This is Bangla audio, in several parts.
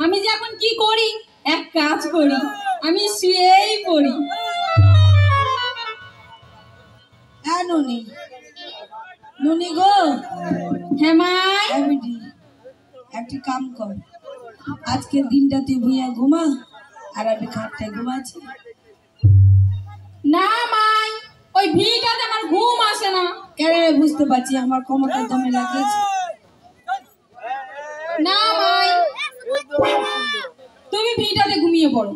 আমি যে এখন কি করি, এক কাজ করি, আমি শুয়েই পড়ি। হ্যাঁ নুনি, নুনি গো। হ্যাঁ মাই। একটি কাম কর, আজকের দিনটা তুই ভুইয়া ঘুমা আর আমি খাটটায় ঘুমাচ্ছি। না মাই, ওই ভিটাতে আমার ঘুম আসে না। কেন বুঝতে পারছি, আমার কোমরটা দমে লাগিয়েছে। না মাই, তুমি ভিটাতে ঘুমিয়ে পড়ো।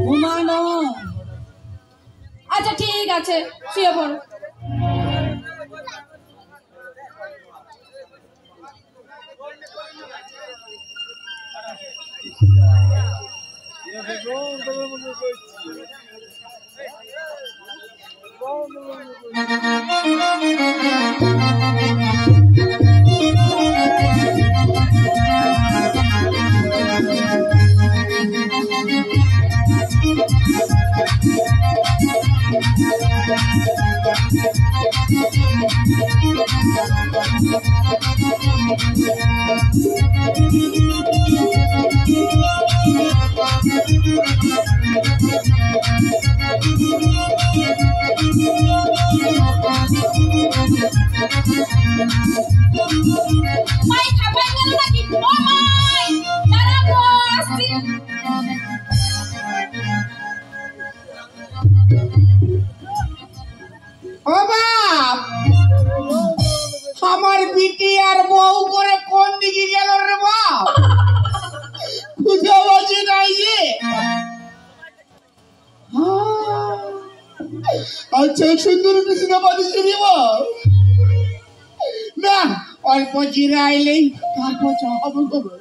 ঘুমানো? আচ্ছা ঠিক আছে, শুয়ে পড়ো। মাই খাবার গেল নাকি? ও মাই, দাঁড়াও আসছি। ও বাপ, আমার বিটি আর বউ করে কোন দিকে গেল রে বাপ? খুঁজে বাজি নাই যে। আচ্ছা সুন্দর কৃষ্ণ বাদিস রে বাপ। না, অল্প জিরে আইলেই তারপর হবে।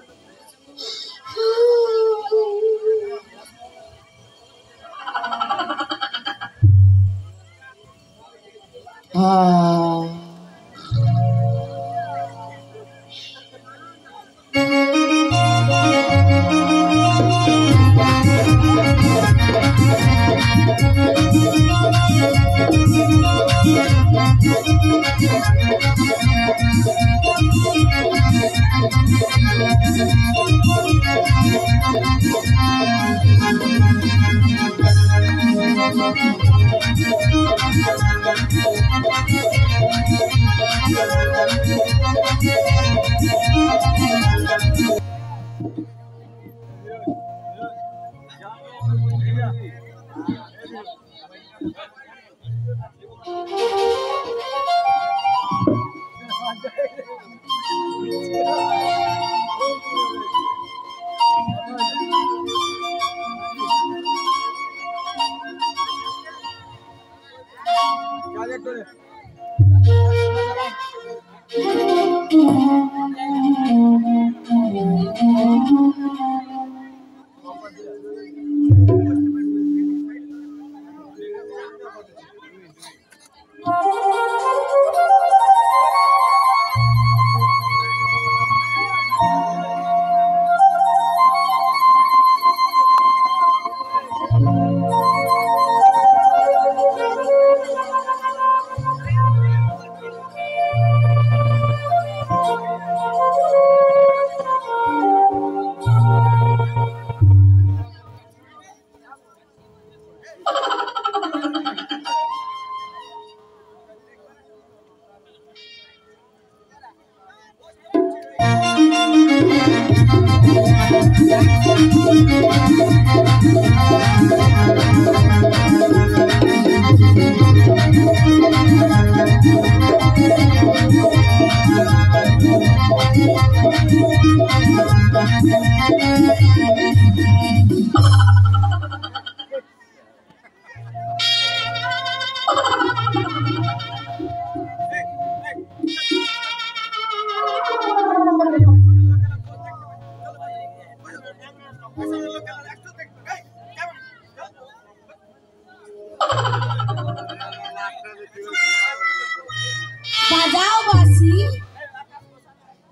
বাজাও বাসি,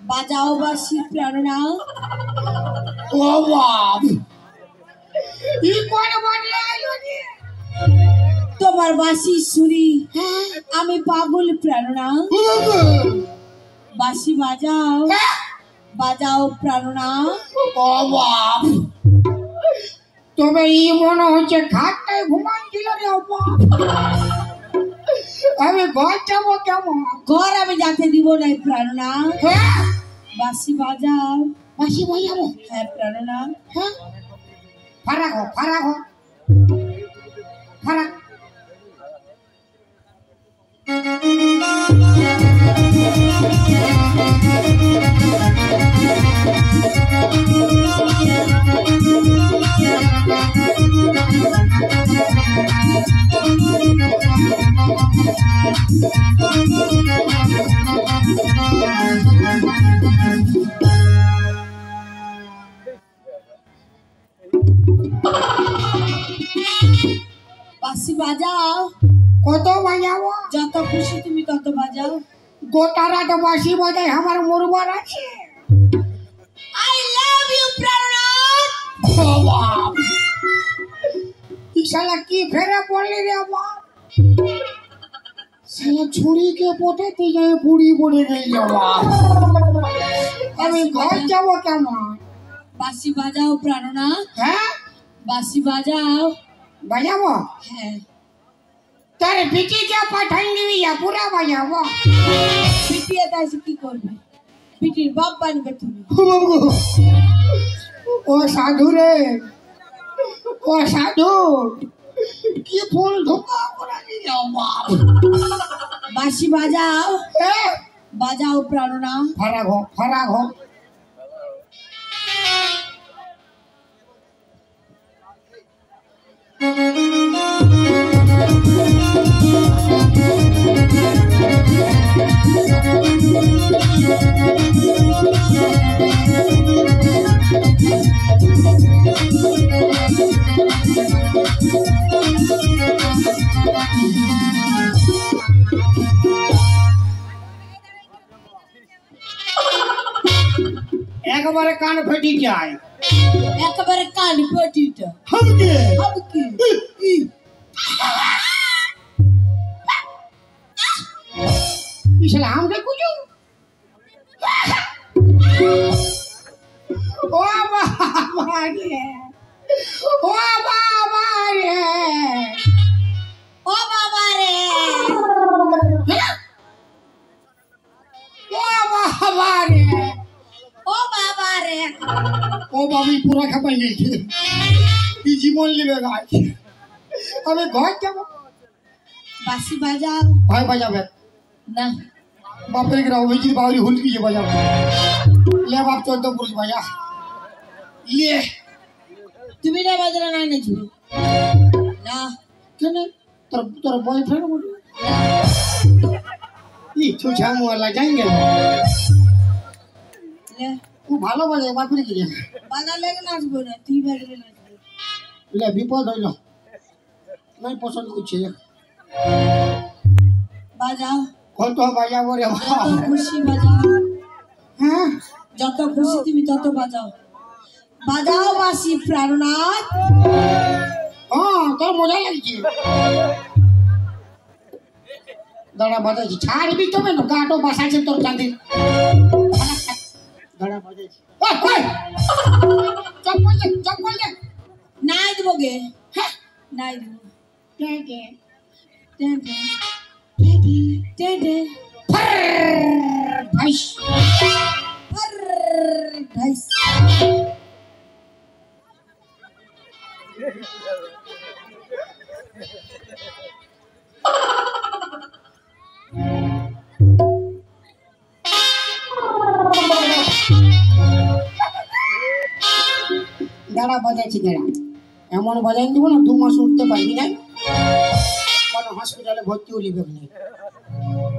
বাজাও বাসি প্রেরণা। ও বাপ, তোমার বাসি শুনি আমি পাগল প্রেরণা। বাসি বাজাও, বাজাও প্রাণনাথ। ও বাপ, তবে এই মনে হচ্ছে খাটটায় ঘুমাচ্ছিল রে বাপ। আমি ঘর যাবো কেমন? ঘর আমি যাতে দিব না প্রাণনাথ। হ্যাঁ, বাঁশি বাজাও। বাঁশি বাজাবো? হ্যাঁ প্রাণনাথ। হ্যাঁ, ফারাক হো, ফারাক হো, ফারাক। বাঁশি বাজাও। কত বাজাবো? যত খুশি তুমি তত বাজাও। গোটা রাত বাঁশি বাজাই, আমার মরবার আছে। আই লাভ ইউ প্রাণনাথ। ও বাপ, এই শালা কি ফেরে পড়লি রে বাপ? শালা ছুরিকে পটাতে যায় বুড়ি পড়ে গেল বাপ। আমি ঘর যাবো কেমন? বাঁশি বাজাও প্রাণনাথ। হ্যাঁ, বাঁশি বাজাও। বাজাবো? হ্যাঁ। তার পিটি যা পাঠান দিবি, পুরা বাজাবো। পিটিয়ে তাই কি করবে? পিটির বাপ বানবে তুমি। ও সাধু রে, ও সাধু, কি ফুল ধোকা করে দিল বাপ। বাঁশি বাজাও। হ্যাঁ, বাজাও প্রাণনাথ। ফারাক হো, ফারাক হো। একবারে কান ফেটি যায়। একেবারে কান পটিটা। হামকে হবে কি? ইশালা হামকে কুজু। ও বাবা রে, ও বাবা রে, ও বাবা রে। ও বাবা রে, ও বাবা রে। ও বাবি পুরা খাপাই গেছে। কি জীবন লিবে গাছ। আমি ঘর যাবো। বাঁশি বাজাও। ভাই বাজাবে না, বাপের গ্রাম অভিজিৎ বাউরি হুলকি যে বাজাবো। লে বাপ 14 পুরুষ বাজা। ইয়ে তুমি না বাজলে না নেছি না। কেন? তোর তোর বয়ফ্রেন্ড বলি ই ছুছা মোলা যাইঙ্গে। লে ও ভালো বাজে, বাপরে কি বাজালে নাচবো না, তুই বাজলে নাচবি। লে বিপদ হইল, নাই পছন্দ করছে। বাজাও। কত বাজাবো রে বাপ। যত খুশি বাজাও। হ্যাঁ, যত খুশি তুমি তত বাজাও। বাজাও বাঁশি প্রাণনাথ। হ্যাঁ, তোর মজা লাগছে। দাঁড়া বাজাইছি, ছাড়বি তবে না, গাটো বাসাইছে তোর চাঁদি। দাঁড়া বাজাইছি। চপ বললে, চপ বললে। নাই দেবো গে। হ্যাঁ, নাই দেবো। দে দে। দে দে দে দে। ভাইস ফর ঢাইস। দাঁড়া বাজাইছি, দাঁড়া। এমন বাজাই দিব না 2 মাস উঠতে পারবি না, কোনো হসপিটালে ভর্তি হলি বেগনি।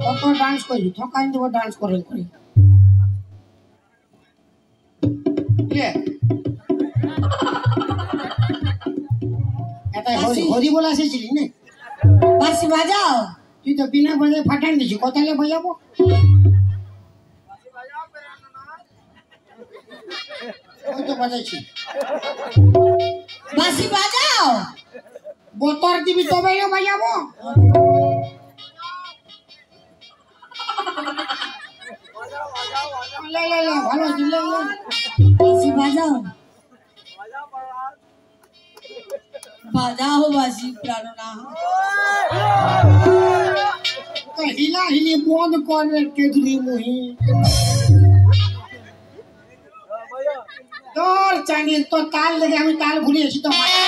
কত ডান্স করবি, ঠকাই দেবো ডান্স করে করে। এটা হরি বলে আসেছিলি না? বাঁশি বাজাও। তুই তো বিনা বাজায় ফাটান দিছি, কোথায় বাজাবো? ওই তো বাজাইছি। বাঁশি বাজাও। বোতর দিবি তবে বাজাবো। লে লে লে ভালো আছে লে লে বাঁশি বাজাও বাজাও বাঁশি প্রাণনা তো হিলা হিলি বন্ধ করে কেদুরি মুহি তোর চাইনি তোর তাল দেখে আমি তাল ঘুরিয়েছি তো মাথা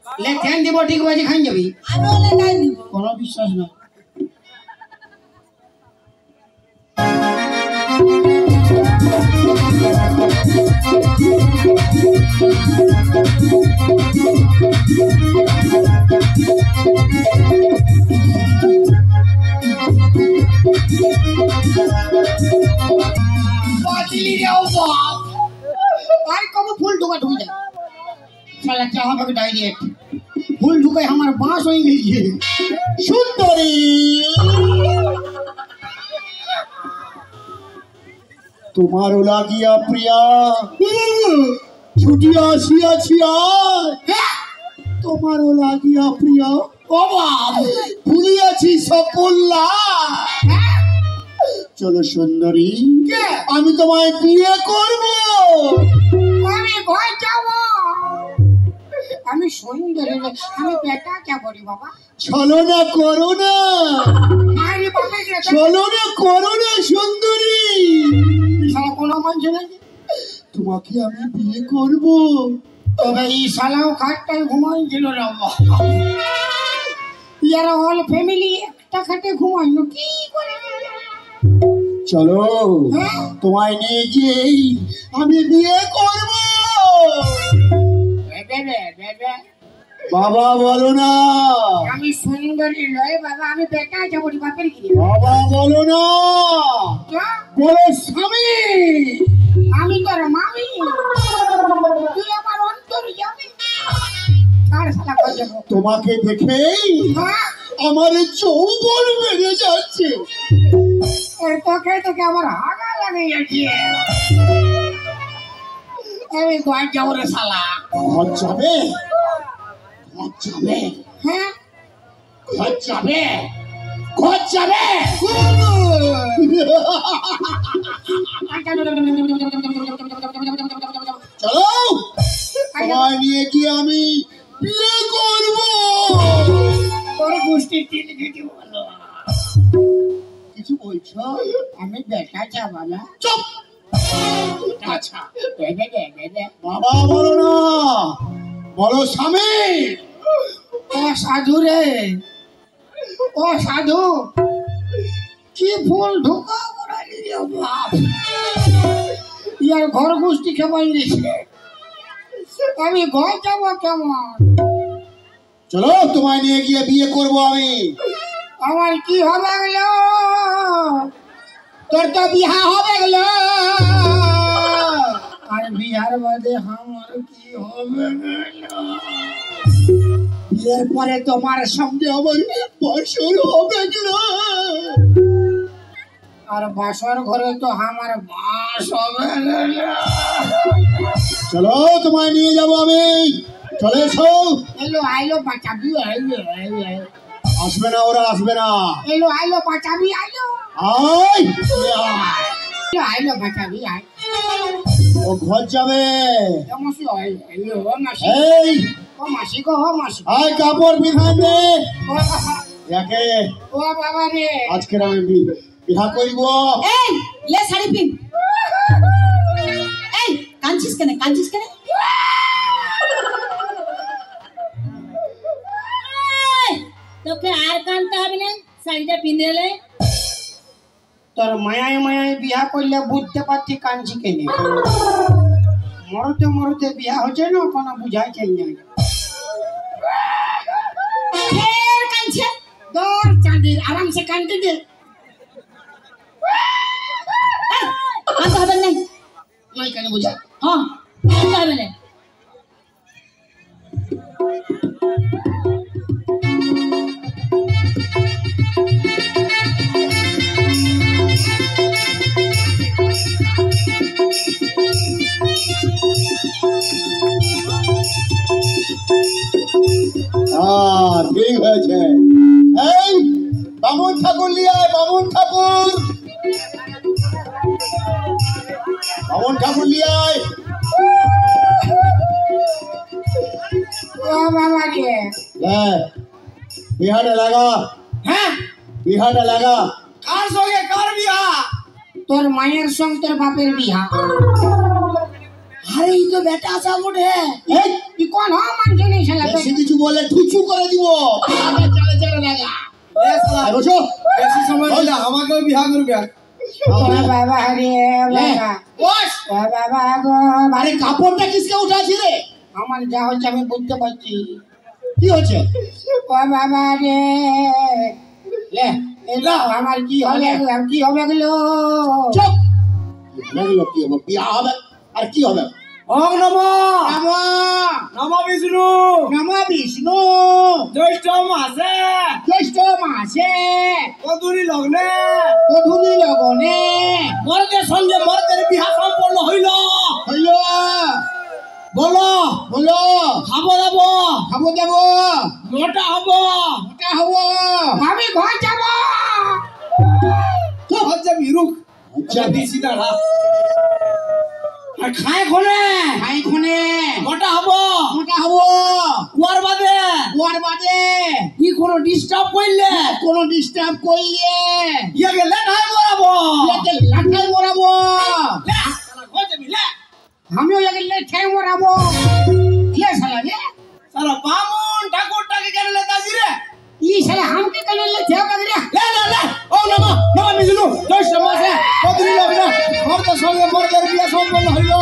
লে ধ্যান দিব ঠিক বাজি খাই যাবি আমি ওলে গাই দিব কোনো বিশ্বাস না বাতিলি রে ও বাপ আর কবে ফুল ঢুকা ঢুকে যায় শালা क्या হবে ডাইরেক্ট ফুল ঢুকে আমার বাঁশ হয়ে গেছে সুন্দরী তোমারও লাগিয়া প্রিয়া ছুটিয়া আসিয়াছি তোমারও লাগিয়া প্রিয়া ও বাপ ভুলিয়াছি সকল লাভ। চলো সুন্দরী আমি তোমায় বিয়ে করব আমি ভয় যাব আমি সুন্দরী রে, আমি বেটা কে বলি বাবা চলো না করো না আরে বাবা রে চলো না করো না সুন্দরী শালা কোনো মানুষ নেই তোমাকে আমি বিয়ে করব তবে এই শালাও খাটটাই ঘুমাইছিল রে বাবা ইয়ারা অল ফ্যামিলি একটা খাটে ঘুমাইলো কি করে চলো হ্যাঁ? তোমায় নিয়ে গিয়েই আমি বিয়ে করব বাবা বলো না আমি সুন্দরী লয় বাবা আমি বেটা কে বলি বাপের কি বাবা বলো না বলো স্বামী আমি তোর মামি তুই আমার অন্তর যাবি কার শালা কই যাব তোমাকে দেখেই হ্যাঁ আমার যৌবন বেড়ে যাচ্ছে এর তোকে আমার হাগা লাগে যাচ্ছে আমি কই যাব রে শালা ঘর যাবে ঘর যাবে হ্যাঁ ঘর যাবে ঘর যাবে চলো তোমায় নিয়ে গিয়ে আমি বিয়ে করব তোর গোষ্ঠী তিন কিছু বলো কিছু বলছো আমি বেটা যাবা না চুপ আচ্ছা দে বাবা বলো না বলো স্বামী ও সাধু রে ও সাধু কি ফুল ঢোকা বড়ালি রে বাপ ইয়ার ঘর গোষ্ঠী খেপাই দিয়েছে আমি ঘর যাব কেমন চলো তোমায় নিয়ে গিয়ে বিয়ে করব আমি আমার কি হবে গেলো তোর তো বিহা হবে গেলো আর বিহার বাদে আমার কি হবে গেলো বিয়ের পরে তোমার সঙ্গে আমার বছর হবে না আর বাসর ঘরে তো আমার বাস হবে গেলো চলো তোমায় নিয়ে যাব আমি চলে এসো এলো আইলো বাঁচাবি আইলো আসবে না ওরা আসবে না এলো আইলো বাঁচাবি আইলো আয় আইলো বাঁচাবি আই ও ঘর যাবে মাসি আইলো মাসি এই ও মাসি গো ও মাসি আয় কাপড় বিধান দে দেখে ও বাবা রে আজকের আমি বিহা করিব এই লে শাড়ি পিন এই কাঁদছিস কেন এই, তোকে আর কাঁদতে হবে না শাড়িটা পিঁধে এলে তোর মায়ায় বিয়া করলে বুঝতে পারছি কাঞ্চি কেনে মরতে বিয়া হচ্ছে না কোনো বুঝাই চাই না ফের কাঁদছে দর চাঁদির আরাম সে কানতে দে কাঁদতে হবে না নাই কেন বুঝা হ্যাঁ কাঁদতে হবে না ঠিক হয়েছে এই বামুন ঠাকুর নিয়ে আয় বামন ঠাকুর নিয়ে আয়। ও বাবা রে হ্যাঁ বিহাটা লাগা, হ্যাঁ বিহাটা লাগা। কার সঙ্গে কার বিয়া? তোর মায়ের সঙ্গে তোর বাপের বিয়া। আরে এই তো বেটা আসা বটে। এই তুই কোন হ মানছে নেই শালা? বেশি কিছু বলে ঠুচু করে দিব। চালে চালে লাগা। আয় বসো। বেশি সময় হলে আমাকেও বিয়া করবে। ও বাবা রে বাবা। বস। ও বাবা গো। আরে কাপড়টা কিসকে উঠাছি রে? আমার যা হচ্ছে আমি বুঝতে পারছি। কি হচ্ছে? ও বাবা রে লে এলো আমার কি হবে? কি হবে গেলো? চুপ। লাগলো কি হবে? বিয়া হবে আর কি হবে? ওম নমঃ নমো নমঃ বিষ্ণু নমো বিষ্ণু। জ্যৈষ্ঠ মাসে জ্যৈষ্ঠ মাসে কদুরি লগ্নে গধূলি লগনে মর্দের সঙ্গে মর্দের বিয়া সম্পন্ন হইল। হইল। বলো বলো খাবো দাবো খাবো যাবো মোটা হবো ওটা হবো আমি ঘর যাবো। হচ্ছে বিরুক আচ্ছা দিছি দাঁড়া আর খায় খনে ভাই খুনে মোটা হবো ওটা হবো। কুয়ার বাদে ওর বাদে কি কোনো ডিস্টার্ব করলে কোনো ডিস্টার্ব করলে ইয়ে গেলে নাই মরাবো একে লাঠাই মরাবো। হচ্ছে মিলে আমিও একে লেঠাই মরাবো। ইয়ে শালা রে সারা বামুন ঠাকুরটাকে কেন লেতাছি রে ই শালা হামকে কেন লেঠাই রে? লে ও নমঃ নমঃ বিষ্ণু জ্যৈষ্ঠ মাসে কদুরি লগ্নে মর্দের সঙ্গে মর্দের বিয়া সম্পন্ন হইল।